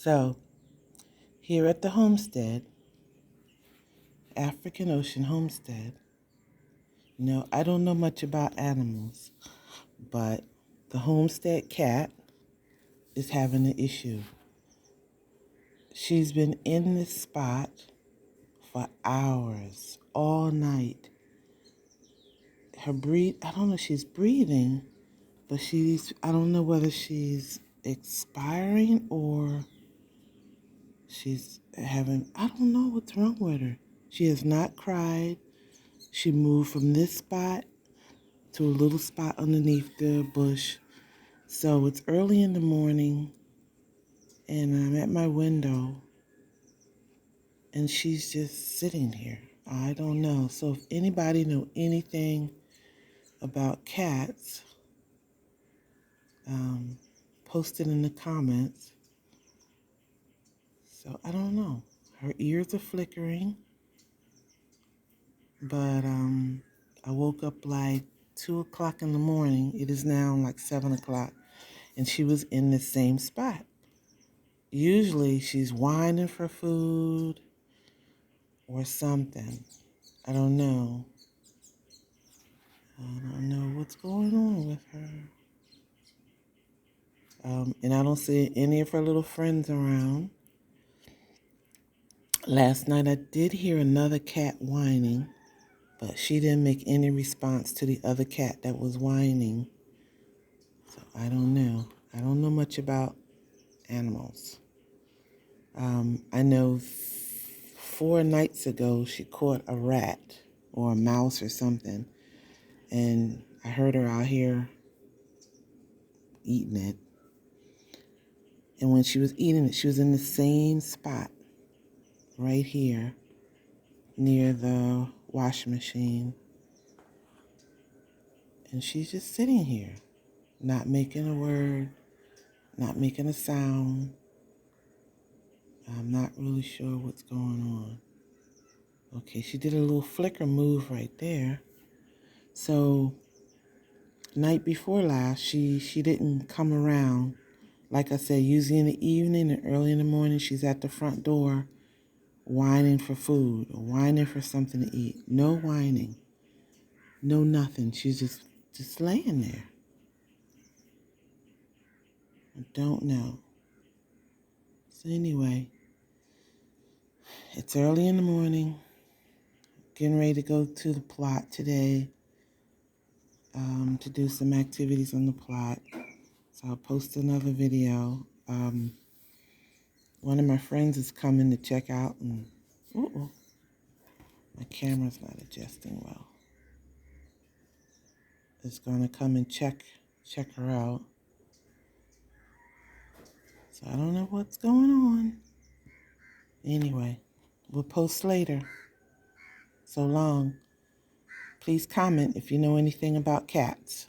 So, here at the homestead, African Ocean Homestead, I don't know much about animals, but the Homestead Cat is having an issue. She's been in this spot for hours, all night. I don't know if she's breathing, but I don't know whether she's expiring or I don't know what's wrong with her. She has not cried. She moved from this spot to a little spot underneath the bush. So it's early in the morning, and I'm at my window, and she's just sitting here. I don't know. So if anybody know anything about cats, post it in the comments. So I don't know. Her ears are flickering, but I woke up like 2 o'clock in the morning. It is now like 7 o'clock, and she was in the same spot. Usually she's whining for food or something. I don't know. I don't know what's going on with her. And I don't see any of her little friends around. Last night I did hear another cat whining, but she didn't make any response to the other cat that was whining. So I don't know. I don't know much about animals. I know 4 nights ago she caught a rat or a mouse or something, and I heard her out here eating it. And when she was eating it, she was in the same spot right here near the washing machine. And she's just sitting here, not making a word, not making a sound. I'm not really sure what's going on. Okay, she did a little flicker move right there. So, night before last, she didn't come around. Like I said, usually in the evening and early in the morning, she's at the front door whining for food or whining for something to eat. No whining. No nothing. She's just laying there. I don't know. So anyway, it's early in the morning. Getting ready to go to the plot today to do some activities on the plot. So I'll post another video. One of my friends is coming to check out, and my camera's not adjusting well. Is going to come and check her out. So I don't know what's going on. Anyway, we'll post later. So long. Please comment if you know anything about cats.